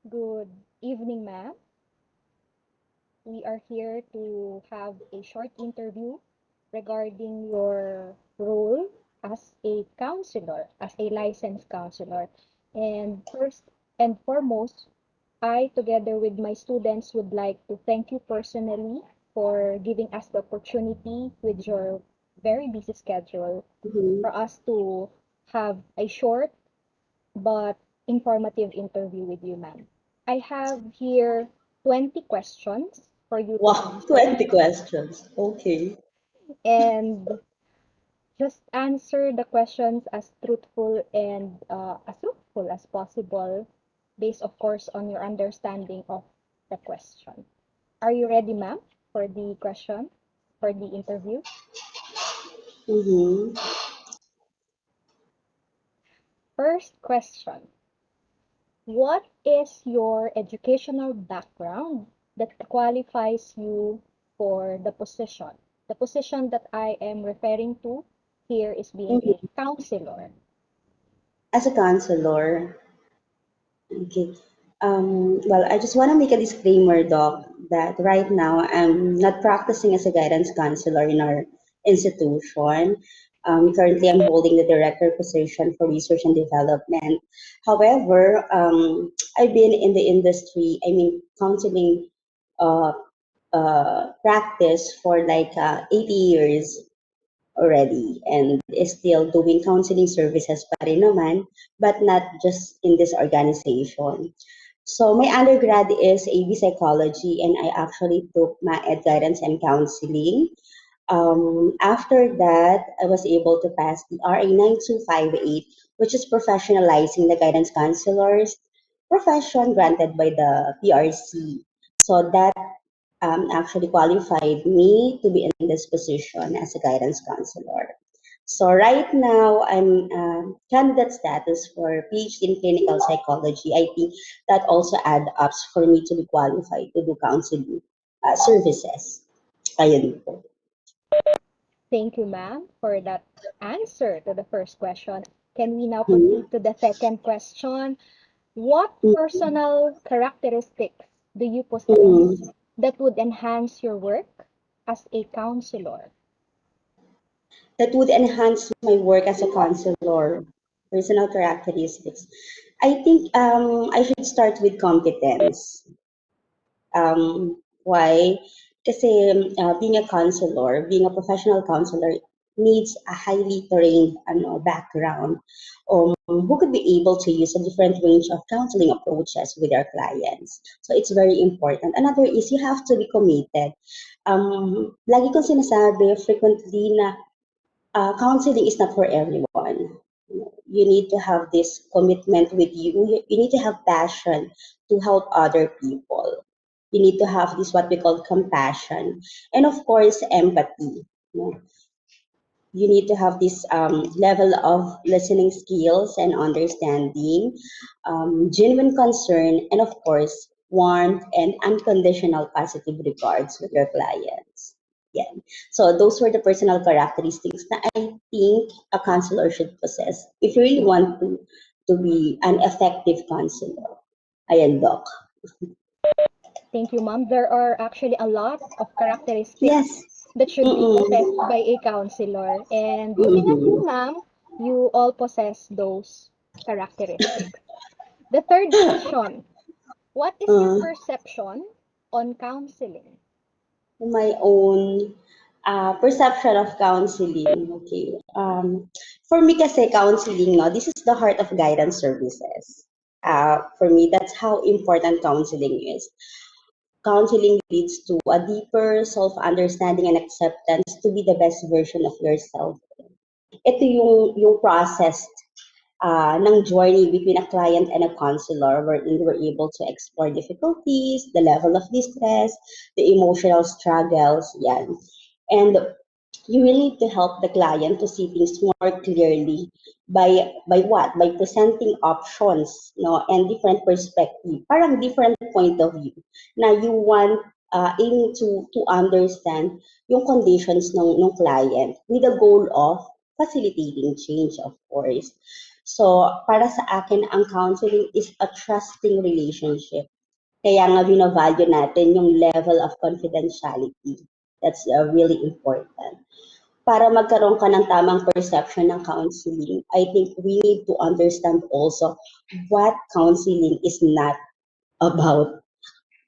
Good evening, ma'am. We are here to have a short interview regarding your role as a counselor, as a licensed counselor. And first and foremost, I, together with my students, would like to thank you personally for giving us the opportunity with your very busy schedule Mhm. for us to have a short but informative interview with you, ma'am. I have here 20 questions for you to Wow, answer, 20 questions. Okay. and just answer the questions as truthful as possible, based, of course, on your understanding of the question. Are you ready, ma'am, for the question, for the interview? Mm-hmm. First question. What is your educational background that qualifies you for the position? The position that I am referring to here is being a Mm-hmm. counselor. As a counselor, okay. Well, I just want to make a disclaimer, Doc, that right now I'm not practicing as a guidance counselor in our institution. Currently, I'm holding the director position for research and development. However, I've been in the industry, I mean, counseling uh, practice for like 80 years already and is still doing counseling services pa rin naman, but not just in this organization. So my undergrad is AV psychology and I actually took my ed guidance and counseling. After that, I was able to pass the RA 9258, which is professionalizing the guidance counselors profession granted by the PRC. So that actually qualified me to be in this position as a guidance counselor. So right now, I'm candidate status for PhD in clinical psychology. I think that also adds up for me to be qualified to do counseling services. Ayun po. Thank you, ma'am, for that answer to the first question. Can we now Mhm. proceed to the second question? What personal characteristics do you possess Mhm. that would enhance your work as a counselor? That would enhance my work as a counselor. Personal characteristics. I think I should start with competence. Why? Kasi being a counselor, being a professional counselor needs a highly trained background who could be able to use a different range of counseling approaches with their clients. So it's very important. Another is you have to be committed. Lagi kong sinasabi frequently na counseling is not for everyone. You need to have this commitment with you. You need to have passion to help other people. You need to have this what we call compassion, and of course empathy. You need to have this level of listening skills and understanding, genuine concern, and of course warmth and unconditional positive regards with your clients. Yeah. So those were the personal characteristics that I think a counselor should possess if you really want to be an effective counselor. Ayan, Doc. Thank you, ma'am. There are actually a lot of Yes. characteristics that should be possessed Mm-mm. by a counselor. And looking at you, Mm-hmm. ma'am, you all possess those characteristics. The third question. What is your Uh, perception on counseling? my own perception of counseling. Okay. For me kasi counseling, no, this is the heart of guidance services. For me, that's how important counseling is. Counseling leads to a deeper self-understanding and acceptance to be the best version of yourself. Ito yung process ng journey between a client and a counselor wherein we're able to explore difficulties, the level of distress, the emotional struggles, yan. And you really need to help the client to see things more clearly by what? By presenting options, no, and different perspective, parang different point of view. Na you want aim to understand yung conditions ng client with the goal of facilitating change, of course. So, para sa akin, ang counseling is a trusting relationship. Kaya nga binavalue natin yung level of confidentiality. That's really important. Para magkaroon ka ng tamang perception ng counseling, I think we need to understand also what counseling is not about.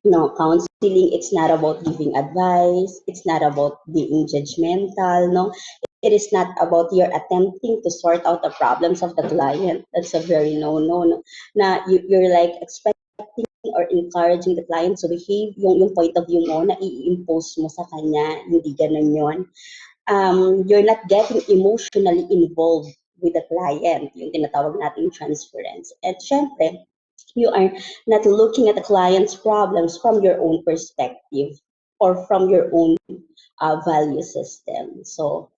No, counseling, it's not about giving advice, it's not about being judgmental, no. It is not about you're attempting to sort out the problems of the client. That's a very no, no. Na you're like expecting or encouraging the client to behave, yung point of view mo na i-impose mo sa kanya, hindi ganun yun. You're not getting emotionally involved with the client, yung tinatawag nating transference. At syempre, you are not looking at the client's problems from your own perspective or from your own value system. So,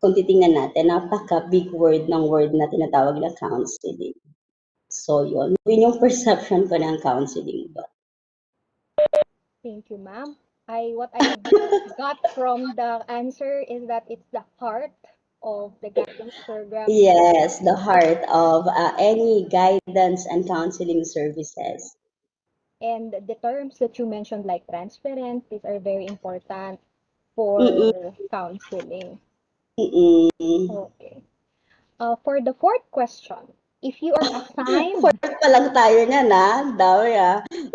kung titingnan natin, napaka-big word na tinatawag na counseling. So, yun yung perception ko ng counseling ba. Thank you, ma'am. What I got from the answer is that it's the heart of the guidance program. Yes, the heart of any guidance and counseling services. And the terms that you mentioned, like transparent, these are very important Mm-mm, for counseling. mm-mm. Okay. For the fourth question, if you are assigned, Fourth pa lang tayo niyan, dami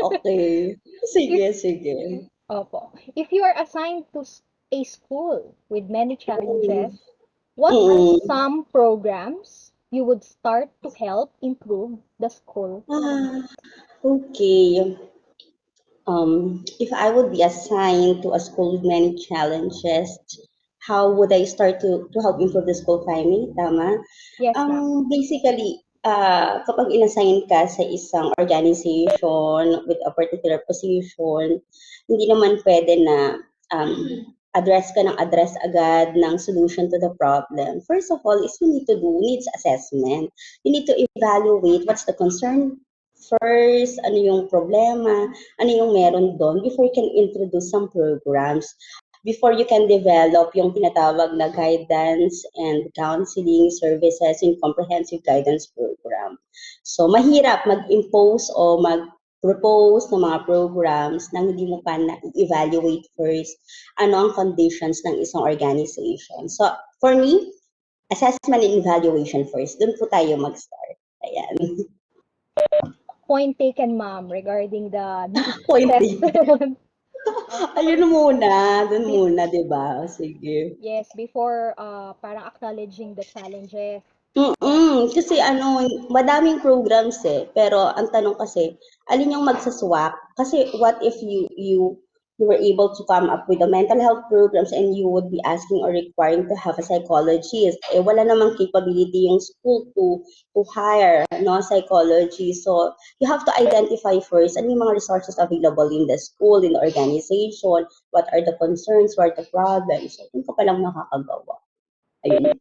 Okay. if Sige, sige. opo, if you are assigned to a school with many Mm, challenges, what are mm. some programs you would start to help improve the school Ah, climate? okay. If I would be assigned to a school with many challenges, how would I start to help improve the school climate? Tama? Yes, ma'am. Basically, kapag inassign ka sa isang organization with a particular position, hindi naman pwede na address ka ng address agad ng solution to the problem. First of all, is you need to do needs assessment. You need to evaluate what's the concern first, ano yung problema, ano yung meron doon before you can introduce some programs, before you can develop yung tinatawag na guidance and counseling services in comprehensive guidance program. So, mahirap mag-impose o mag-propose ng mga programs nang hindi mo pa na-evaluate first ano ang conditions ng isang organization. So, for me, assessment and evaluation first. Doon po tayo mag-start. Ayan. Point taken, ma'am, regarding the needs Point din. assessment. Of Ayun course, muna, dun be- muna, 'di ba? Sige. yes, before parang acknowledging the challenges that Kasi ano, madaming programs pero ang tanong kasi, alin yung magsa-swak? Kasi what if you were able to come up with the mental health programs and you would be asking or requiring to have a psychologist. Wala namang capability yung school to hire no psychology. So, you have to identify first ano yung mga resources available in the school, in the organization, what are the concerns, what are the problems. So, yun ka palang makakagawa. Ayun.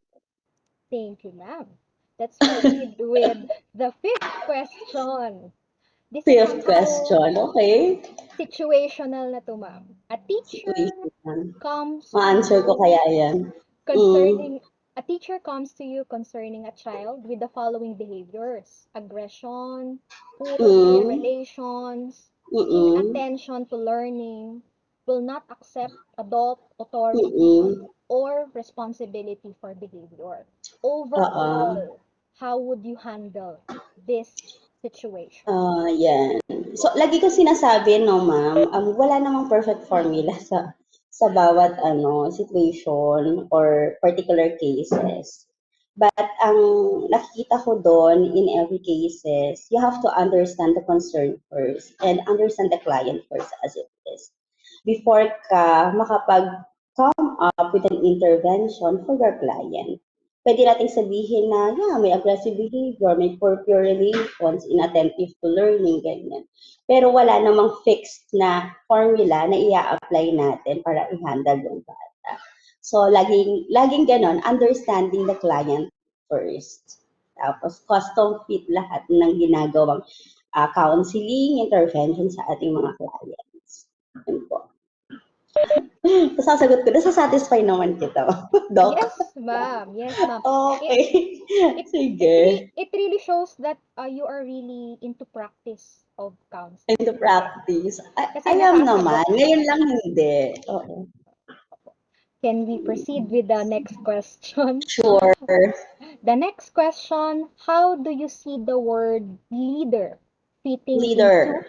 thank you, ma'am. Let's proceed with the fifth question. This is Fifth somehow question, okay. situational na to, ma'am. A teacher Situation. comes to Ma-answer ko you kaya yan? Mm, concerning a teacher comes to you concerning a child with the following behaviors: aggression, poor peer mm, relations, mm, inattention to learning, will not accept adult authority mm, or responsibility for behavior. oo. Overall, how would you handle this situation? Yan. So, lagi ko sinasabi, no, ma'am, wala namang perfect formula sa bawat situation or particular cases. But ang nakikita ko doon in every cases, you have to understand the concern first and understand the client first as it is. Before ka makapag-come up with an intervention for your client. Pwede nating sabihin na, yeah, may aggressive behavior, may poor peer relations, inattentive to learning, ganyan. Pero wala namang fixed na formula na i-apply natin para i-handle yung bata. So, laging ganon, understanding the client first. Tapos, custom fit lahat ng ginagawang counseling, intervention sa ating mga clients. Yun po. Sasagot ko, nasa-satisfy naman kita, Doc. Yes, ma'am. Yes, ma'am. It Okay. it Sige. it really shows that you are really into practice of Into counseling practice. kasi I am nasasagot naman. Ngayon lang hindi. Oo. can we proceed with the next question? Sure. The next question, how do you see the word leader fitting into Leader.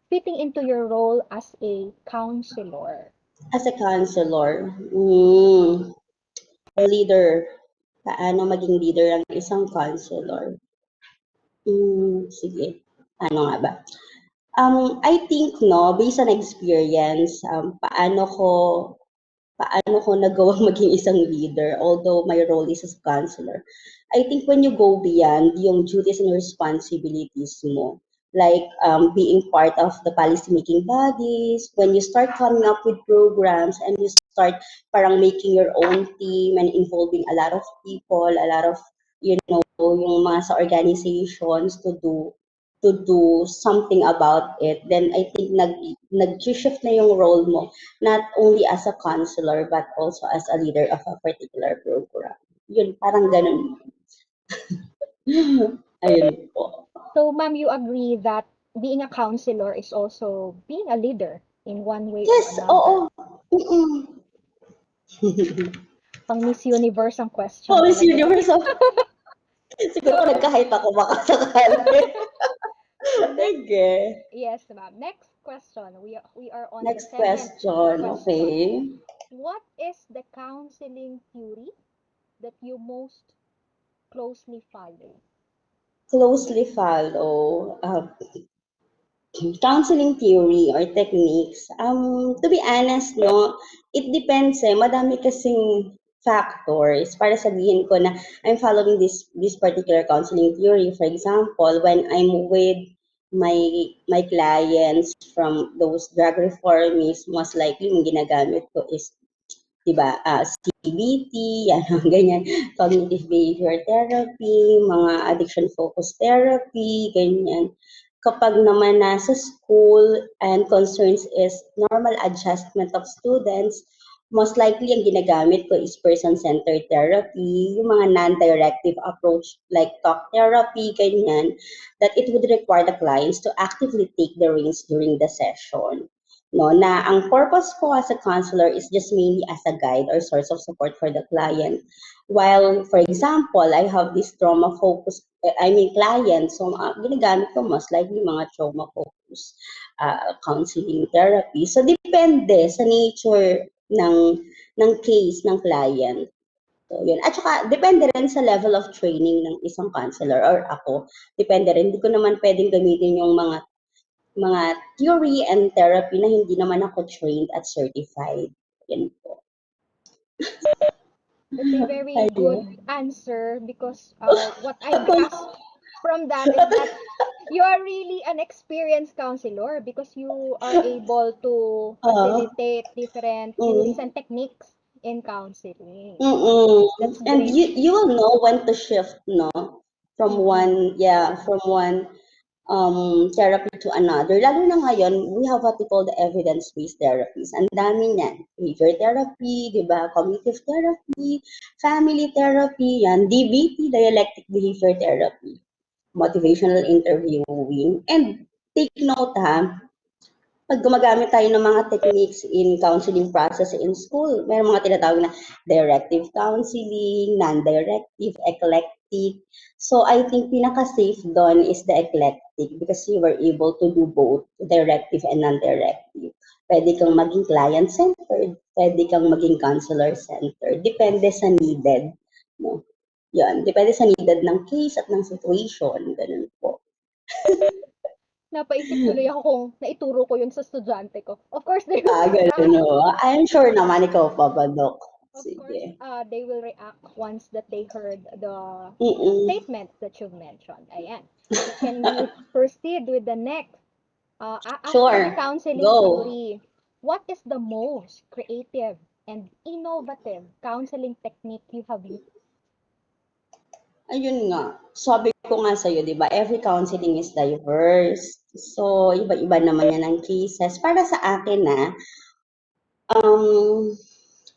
fitting into your role as a counselor? As a counselor, leader. Paano maging leader ang isang counselor? Sige. Ano nga ba? I think, no, based on experience, paano ko nagawang maging isang leader, although my role is as counselor. I think when you go beyond yung duties and responsibilities mo, like being part of the policy making bodies, when you start coming up with programs and you start parang making your own team and involving a lot of people, a lot of, yung mga sa organizations to do something about it, then I think nag-shift na yung role mo, not only as a counselor, but also as a leader of a particular program. Yun, parang ganun. Ayun po. So, ma'am, you agree that being a counselor is also being a leader in one way or Yes, oo. another. Mm-mm. Pang Miss Universe ang question Oh, Miss talaga. Universe. Siguro nagka-hype ako baka sakali. Next, Sige. yes, ma'am. Next question. We are on the Next second question. question. Okay. What is the counseling theory that you most closely follow? Closely follow. Counseling theory or techniques, to be honest, no, it depends eh. Madami kasing factors para sabihin ko na I'm following this particular counseling theory. For example, when I'm with my clients from those drug reformists, most likely yung ginagamit ko is 'di ba, CBT, yan, mga ganyan, cognitive behavior therapy, mga addiction focused therapy, ganyan. Kapag naman nasa school and concerns is normal adjustment of students, most likely ang ginagamit ko is person-centered therapy, yung mga non-directive approach like talk therapy, ganyan, that it would require the clients to actively take the reins during the session, no, na ang purpose ko as a counselor is just mainly as a guide or source of support for the client. While, for example, I have this trauma focus, I mean client, so ginagamit ko most likely mga trauma focus counseling therapy. So depende sa nature ng case ng client. So, yun. At saka, depende rin sa level of training ng isang counselor or ako. Depende rin. Hindi ko naman pwedeng gamitin yung mga theory and therapy na hindi naman ako trained at certified. Yan po. That's a very good Ayun. answer because what I grasp from that is that you are really an experienced counselor because you are able to Oo. facilitate different theories Mm. and techniques in counseling. Mm. That's And great. you will know when to shift, no? From Mm-mm. one therapy to another. Lalo na ngayon, we have what we call the evidence-based therapies. Ang dami niyan. Behavior therapy, di ba? Cognitive therapy, family therapy, yan. DBT, dialectic behavior therapy, motivational interviewing. And take note ha, pag gumagamit tayo ng mga techniques in counseling process in school, may mga tinatawag na directive counseling, non-directive, eclectic. So I think pinaka-safe doon is the eclectic because you were able to do both directive and non-directive. Pwede kang maging client-centered, pwede kang maging counselor-centered. Depende sa needed. No? Yan. Depende sa needed ng case at ng situation. Ganun po. Napaisip tuloy ako kung naituro ko yun sa estudyante ko. Of course, they will Ganun react. o. I'm sure naman ikaw pa ba, Dok? Of Sige. course, they will react once that they heard the Mm. statements that you've mentioned. Ayan. So can we proceed with the next? After the Sure. counseling Go. theory, what is the most creative and innovative counseling technique you have used? Ayun nga. Sabi ko nga sa'yo, di ba, every counseling is diverse. So, iba-iba naman yan ang cases. Para sa akin, Um,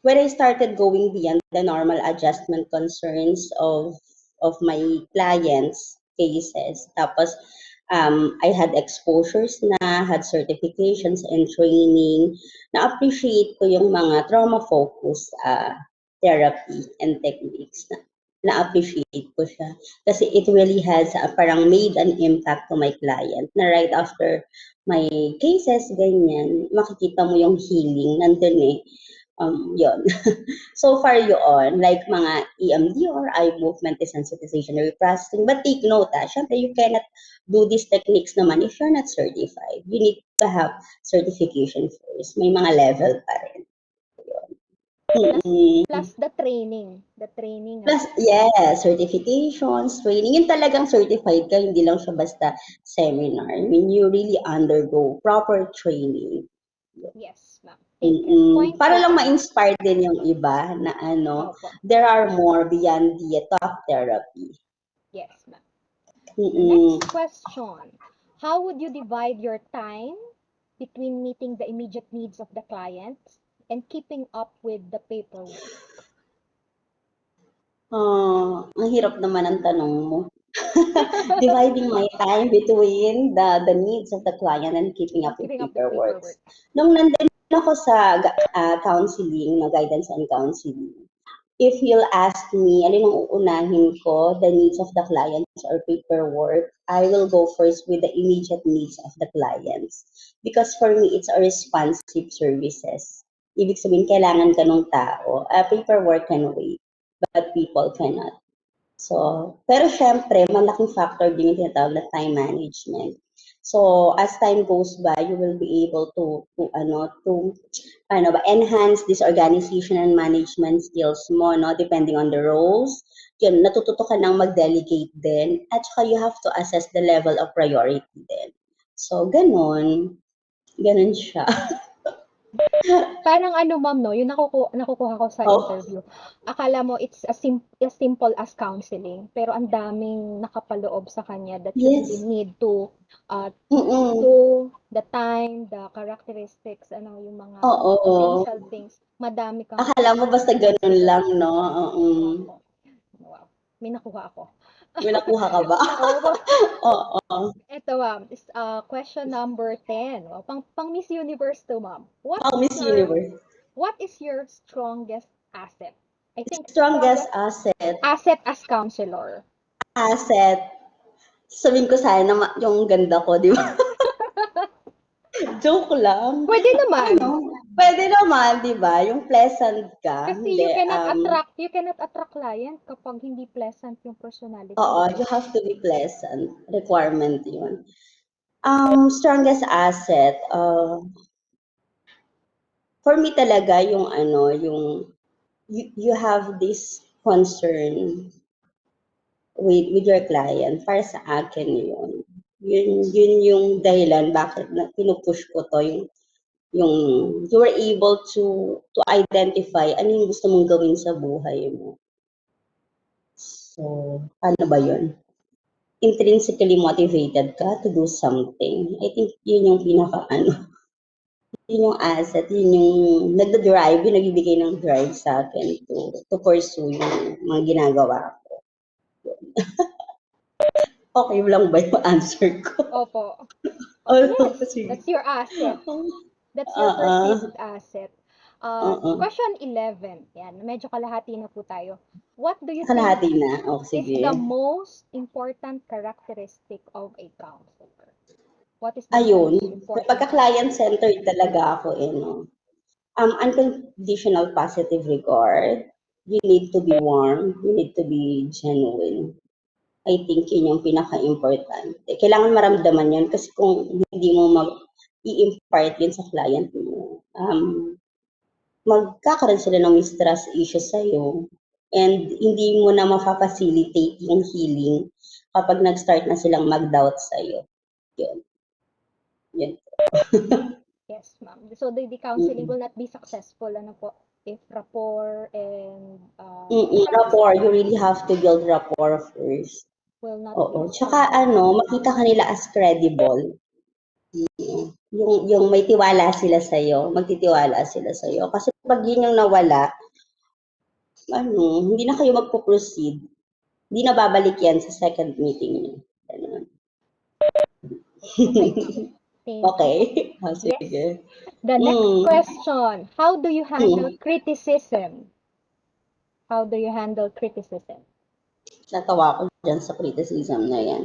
when I started going beyond the normal adjustment concerns of my clients' cases, tapos I had exposures na, had certifications and training, na-appreciate ko yung mga trauma-focused therapy and techniques na-appreciate ko siya. Kasi it really has parang made an impact to my client na right after my cases, ganyan, makikita mo yung healing, nandun eh. Yun. So far yun, like mga EMDR, eye movement desensitization reprocessing. But take note, syempre you cannot do these techniques naman if you're not certified. You need to have certification first. May mga level pa rin. Plus, Mm-mm. plus the training as Plus, yeah, certifications, training. Yung talagang certified ka, hindi lang siya basta seminar. I mean, you really undergo proper training. yes, ma'am. Taken. Point Para lang taken. ma-inspire din yung iba na Opo. there are more beyond the talk therapy. Yes, ma'am. The Mm-mm. next question. How would you divide your time between meeting the immediate needs of the clients and keeping up with the paperwork? Ang hirap naman ang tanong mo. Dividing my time between the needs of the client and keeping up And with keeping up the paperwork. paperwork. Nung nandun ako sa counseling, guidance and counseling, if you'll ask me, alin ang uunahin ko, the needs of the clients or paperwork, I will go first with the immediate needs of the clients. Because for me, it's a responsive services. Ibig sabihin, kailangan ka ng tao. Paperwork can wait, but people cannot. So, pero syempre, malaking factor din yung tinatawag na time management. So, as time goes by, you will be able to enhance this organization and management skills mo, no, depending on the roles. Yun, natututo ka nang mag-delegate din. At saka you have to assess the level of priority din. So, ganun. Ganun siya. Parang ano ma'am 'no, yung nakukuha ko sa Oh, interview, akala mo it's as simple as counseling, pero ang daming nakapaloob sa kanya that you really yes. need to, Mm-mm. know the time, the characteristics, ano, yung mga Oo. essential things. Madami kang Akala mo basta ganun i-consider. lang, no? Opo, wow, may nakuha ako. May nakuha ka ba? Opo. Oo. Eto ma'am, is, question number 10. Oh, pang Miss Universe 'to ma'am. Oh, Miss Universe. What is your strongest asset? I think Strongest strongest asset. asset as counselor. Asset. Sabihin ko sana yung ganda ko, di ba? Joke lang. Pwede naman. Ano? Pwede naman, di ba? Yung pleasant ka. Kasi Hindi. you cannot attract client kapag hindi pleasant yung personality, Oo, di you ba? have to be pleasant. Requirement yun. Strongest asset. For me talaga yung you have this concern with your client. Para sa akin yun. Yun yung dahilan bakit pinupush ko to, yung you were able to identify ano yung gusto mong gawin sa buhay mo. So, paano ba yun? Intrinsically motivated ka to do something. I think yun yung yun yung asset, yun yung nagda-drive, yung nagbibigay ng drive sa akin to pursue yung mga ginagawa ko. Okay lang ba yung answer ko? Opo. Oh, Oh, yes, sige. that's your asset. That's your Oo. perceived asset. Oo. Question 11. Yan, medyo kalahati na po tayo. What do you think Kalahati na. Oh, is sige. the most important characteristic of a counselor? What is the Ayun, most important characteristic? pagka-client-centered talaga ako eh, no? Unconditional positive regard. You need to be warm. You need to be genuine. I think yun yung pinaka-importante. Kailangan maramdaman yun kasi kung hindi mo i-impart yun sa client mo, magkakaroon sila ng mistrust issues sa'yo. And hindi mo na mapapacilitate yung healing kapag nag-start na silang mag-doubt sa'yo. Yun. Yun. Yes, ma'am. So the counseling Mm-mm. will not be successful, ano po, if rapport and trust Rapport, you really have to build rapport first. will not be Oo. Tsaka established. makita ka nila as credible. Yung may tiwala sila sa'yo, magtitiwala sila sa'yo. Kasi pag yun yung nawala, ano, hindi na kayo magpo-proceed. Hindi na babalik yan sa second meeting niyo. Ganun. Okay, ma'am. Thank you. Okay? Oh, Yes. sige. The next Mm. question, how do you handle Mm. criticism? How do you handle criticism? Natawa ko dyan sa criticism na yan.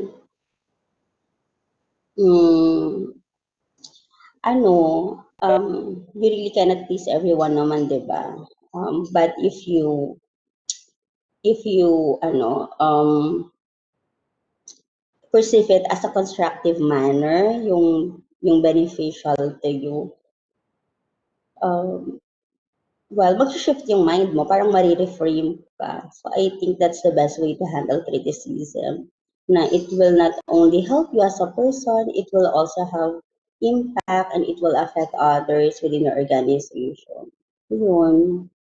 Hmm, ano, you really cannot please everyone naman, di ba? But if you, perceive it as a constructive manner, yung beneficial to you, um, well, mag-shift yung mind mo, parang ma-reframe ka. So I think that's the best way to handle criticism. Na it will not only help you as a person, it will also have impact and it will affect others within your organization. Yun.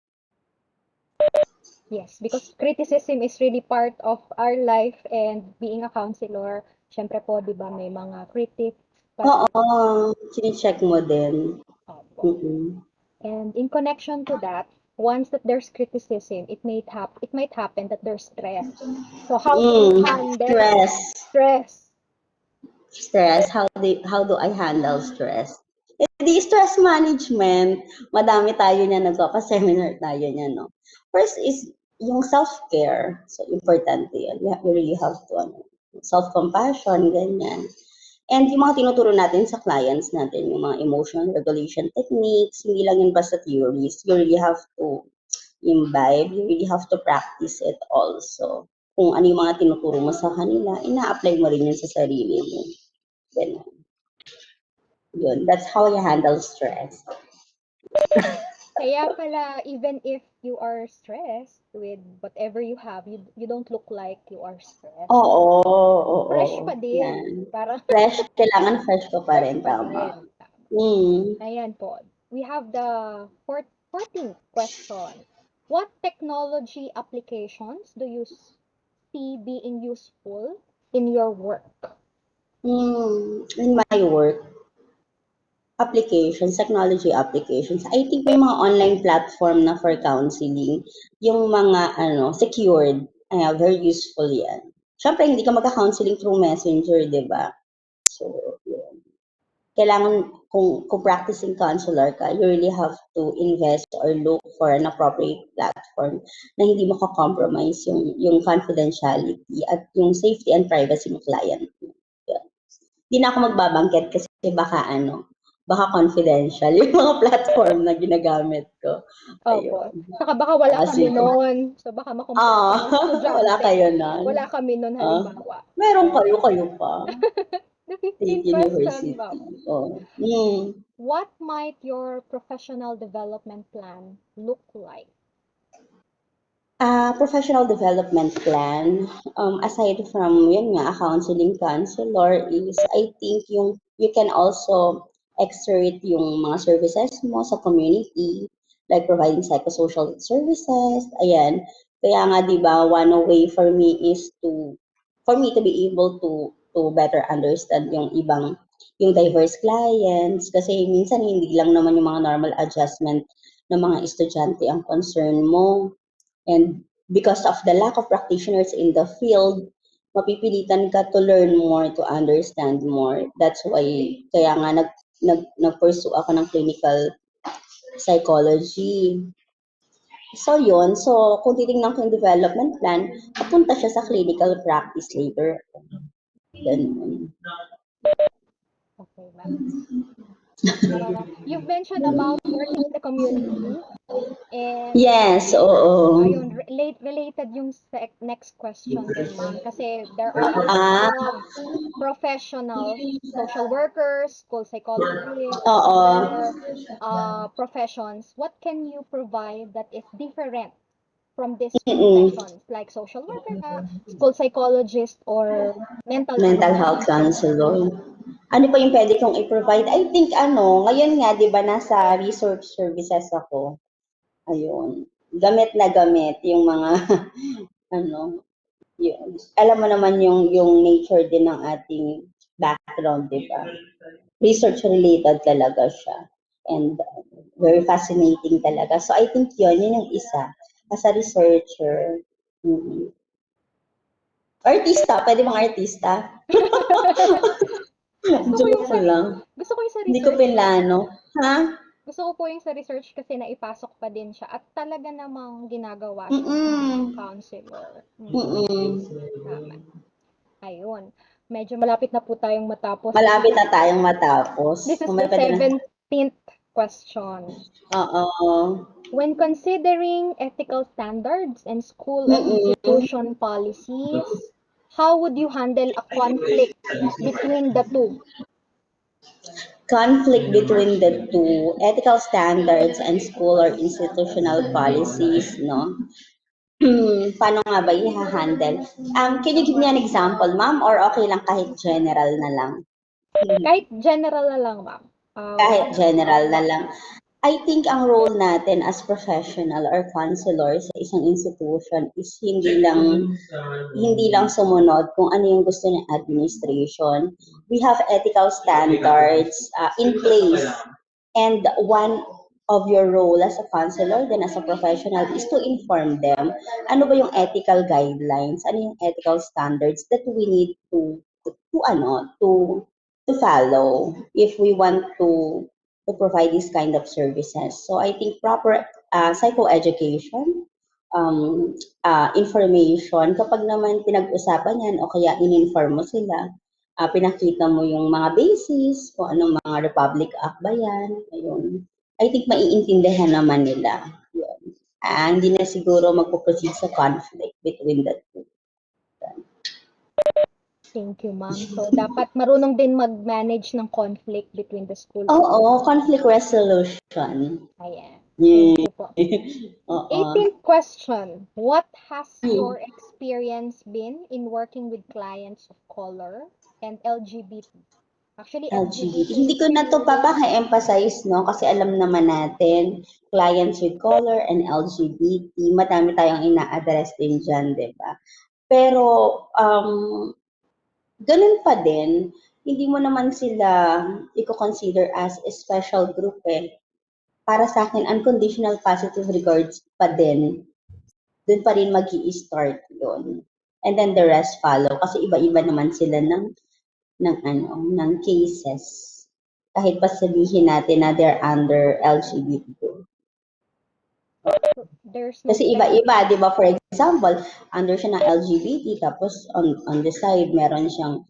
Yes, because criticism is really part of our life and being a counselor, syempre po, di ba, may mga critics Oo, pati. sine-check mo din. Opo. Mm-mm. And in connection to that, once that there's criticism, it might happen that there's stress. So how do you handle Stress. stress? How do I handle stress? Eh, di stress management, madami tayo niyan, nagpapa-seminar tayo niyan, no? First is yung self-care. So, importante yan. You really have to, self-compassion, ganyan. And yung mga tinuturo natin sa clients natin, yung mga emotional regulation techniques, hindi lang yun basta theories. You really have to imbibe, you really have to practice it also. Kung ano yung mga tinuturo mo sa kanila, ina-apply mo rin yun sa sarili mo. Ganun. Yun, that's how you handle stress. Kaya pala, even if you are stressed with whatever you have, you don't look like you are stressed. Oo, oo. Fresh pa din. Yan. Parang Fresh, kailangan fresh ka pa fresh rin, pa tama. din. Ayan po. We have the 14th question. What technology applications do you see being useful in your work? In my work, applications, technology applications, I think may mga online platform na for counseling, yung mga secured, very useful yan. Siyempre, hindi ka magka-counseling through messenger, di ba? So, yun. Kailangan, kung practicing counselor ka, you really have to invest or look for an appropriate platform na hindi mo compromise yung confidentiality at yung safety and privacy ng client. Yun. Hindi na ako magbabangkit kasi baka confidential yung mga platform na ginagamit ko. Opo. Ayun. Saka baka wala kami Sige. nun. So baka makumpleto ng Wala estudyante. kayo nun. Wala kami nun Ah, halimbawa. meron So, kayo pa. the State 15th question, University. ma'am. Oh. What might your professional development plan look like? Professional development plan, aside from yun nga, a counseling counselor is, I think you can also exert yung mga services mo sa community, like providing psychosocial services, ayan. Kaya nga, di ba, one way for me to be able to better understand yung diverse clients, kasi minsan hindi lang naman yung mga normal adjustment ng mga estudyante ang concern mo. And because of the lack of practitioners in the field, mapipilitan ka to learn more, to understand more. That's why, kaya nga nag-pursue ako ng clinical psychology. So yun, so kung titingnan ko yung development plan, papunta siya sa clinical practice later. Ganun. Okay, ma'am. You've mentioned about working in the community and Yes, oo. ayun, related yung next question din, ma'am. Kasi there are a lot Ah, of professionals, social workers, school psychologists, oo. other professions. What can you provide that is different from these Mm-mm. professions, like social worker, school psychologist, or mental health Mental health counselor? counselor. Ano pa yung pwede kong i-provide? I think ngayon nga, di ba, nasa research services ako. Ayun. Gamit na gamit yung mga, ano, alam mo naman yung nature din ng ating background, di ba? Research related talaga siya. And very fascinating talaga. So I think yun yung isa. As a researcher, mm, artista, pwede bang artista? Gusto ko yung Joke sa lang. gusto ko yung sa Hindi ko research kasi pinlano. Ha? gusto ko po yung sa research kasi naipasok pa din siya at talaga namang ginagawa siyang Mm-mm. counselor. Mm-mm. Tama. Ayun. Medyo malapit na po tayong matapos. Malapit na tayong matapos. This is the Mamaya pwede na. 17th question. Oo. When considering ethical standards and school or Mm-mm. institution policies, how would you handle a conflict between the two? Conflict between the two, ethical standards and school or institutional policies, no? Paano nga ba i-handle? Can you give me an example, ma'am? Or okay lang kahit general na lang? Kahit general na lang, ma'am. Kahit general na lang. I think ang role natin as professional or counselor sa isang institution is hindi lang sumunod kung ano yung gusto ng administration. We have ethical standards in place. And one of your role as a counselor, then as a professional, is to inform them ano ba yung ethical guidelines, ano yung ethical standards that we need to follow if we want to provide this kind of services. So I think proper psychoeducation, information, kapag naman pinag-usapan yan o kaya in-inform mo sila, pinakita mo yung mga basis, kung anong mga Republic Act ba yan, ayun. I think maiintindihan naman nila. Yun. Hindi na siguro magpo-proceed sa conflict between the two. Thank you, ma'am. So, dapat marunong din mag-manage ng conflict between the school and Oo, conflict resolution. ayan. Thank Yeah. you po. Oo. 18th question. What has your experience been in working with clients of color and LGBT? Actually, LGBT. LGBT Hindi is ko na to really papaka-emphasize, no? Kasi alam naman natin, clients with color and LGBT, madami tayong ina-address din dyan, di ba? Pero, ganun pa din, hindi mo naman sila i-consider as a special group eh. Para sa akin, unconditional positive regards pa din. Doon pa rin mag start yun. And then the rest follow. Kasi iba-iba naman sila ng cases. Kahit pa sabihin natin na they're under LGBT. there's no Kasi special iba-iba, di ba? For example, under siya ng LGBT, tapos on the side, meron siyang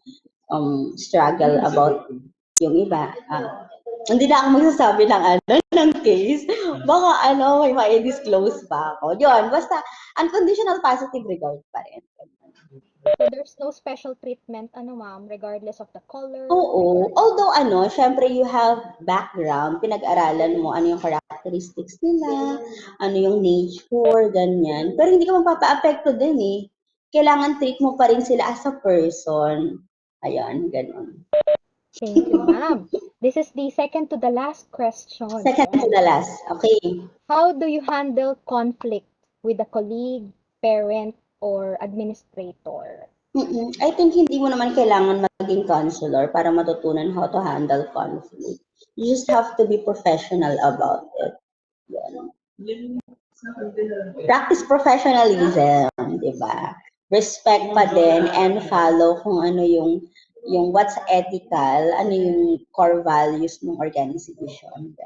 struggle about yung iba. Hindi na ako magsasabi ng case. Baka may disclose pa ako. Yun, basta unconditional positive regard pa rin. so there's no special treatment ma'am regardless of the color, Oo. Although syempre you have background, pinag-aralan mo ano yung characteristics nila, ano yung nature, ganyan. Pero hindi ka magpapa-apekto din eh. Kailangan treat mo pa rin sila as a person. Ayan, ganun. Thank you, ma'am. This is the second to the last question. Second to the last. Okay. How do you handle conflict with a colleague, parent, or administrator? I think hindi mo naman kailangan maging counselor para matutunan how to handle conflict. You just have to be professional about it. Yan. Practice professionalism, di ba? Respect pa din and follow kung ano yung what's ethical, ano yung core values ng organization.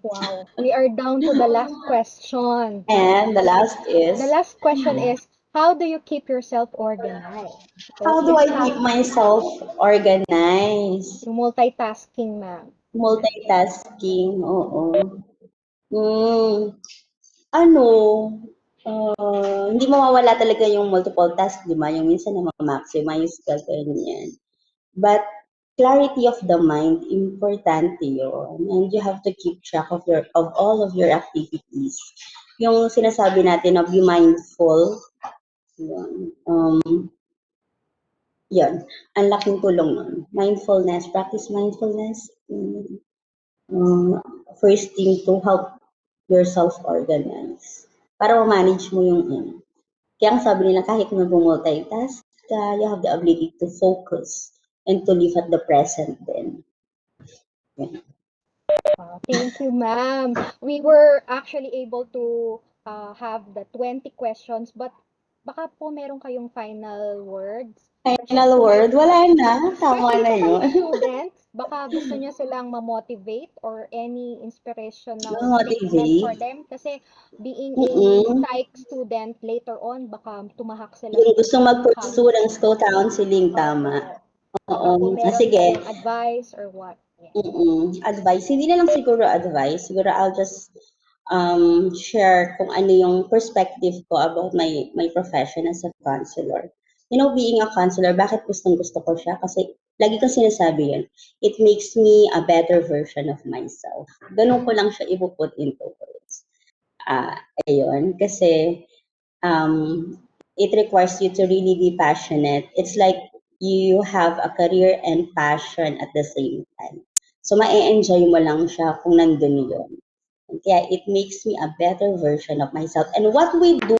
Wow, we are down to the last question. And the last is, The last question is, how do you keep yourself organized? So, how do I keep myself organized? yung multitasking, ma'am. Multitasking, oo. Hmm, ano, hindi mawawala talaga yung multiple task, di ba? Yung minsan na ma-maximize ka, ganyan. But clarity of the mind, importante yun. And you have to keep track of all of your activities. Yung sinasabi natin na be mindful, yun. Yun. Ang laking tulong nun. Mindfulness, practice mindfulness. First thing to help yourself organize. Para ma-manage mo yung Kaya ang sabi nila kahit mag-multitask, you have the ability to focus and to live at the present then. Yeah. Thank you, ma'am. We were actually able to have the 20 questions, but baka po meron kayong final words, especially Final to my word, wala na. Tama especially na to my yun. students. Baka gusto niyo silang ma-motivate or any inspirational statement for Motivate. them kasi being a Mm-mm. psych student later on, baka tumahak sila Yung sa gustong isang mag-pursue ng counselor. school counseling, tama. Opo. Oo. Baka po meron Sige. kayong advice or what. Yes. Advice. Hindi na lang siguro advice. Siguro I'll just share kung ano yung perspective ko about my profession as a counselor. You know, being a counselor, bakit gustong gusto ko siya? Kasi lagi kong sinasabi yun, it makes me a better version of myself. Ganun ko lang siya ipuput into words. Ah, ayun. Kasi it requires you to really be passionate. It's like you have a career and passion at the same time. So, ma-enjoy mo lang siya kung nandun yun. Kaya it makes me a better version of myself. And what we do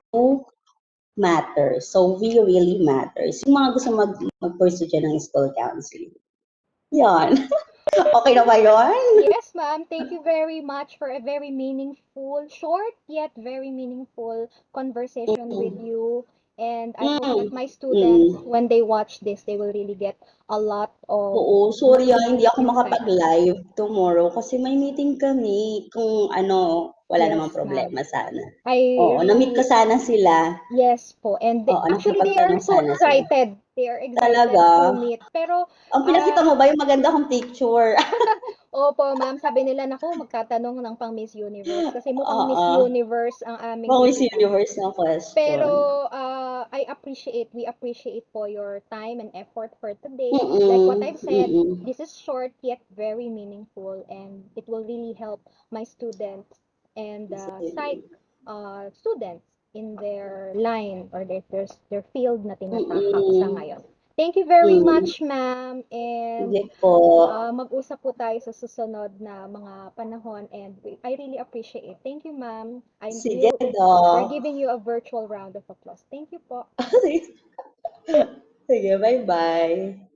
matters. So, we really matters. Yung mga gusto mag-pursue dyan ng school counseling. Yan. Okay na ba yun? Yes, ma'am. Thank you very much for a very meaningful, short yet very meaningful conversation with you. And I hope that Mm. my students, Mm. when they watch this, they will really get a lot of Oo, sorry hindi good ako insight. makapag-live tomorrow kasi may meeting kami. Kung ano, wala namang Yes, ma'am. problema sana. I Oo, na-meet ko really, sana sila. yes po. And Oo, actually, they are nakipagtanong so sana sila. excited. They are excited Talaga. to meet. Pero, Ang pinakita ah, mo ba yung maganda kong picture? opo, ma'am. Sabi nila, naku, magtatanong ng pang Miss Universe. Kasi mukhang Miss Oo. Universe ang aming Pang Miss visitor. Universe na Pero question. we appreciate po your time and effort for today. Like what Mm-mm. I've said, Mm-mm. this is short yet very meaningful, and it will really help my students and psych students in their line or their field na tinatahak sa Mm-mm. ngayon. Thank you very Mm. much, ma'am, and Sige po. mag-usap po tayo sa susunod na mga panahon, and I really appreciate it. Thank you, ma'am. Sige, We're Doc. giving you a virtual round of applause. Thank you po. Sige, bye-bye.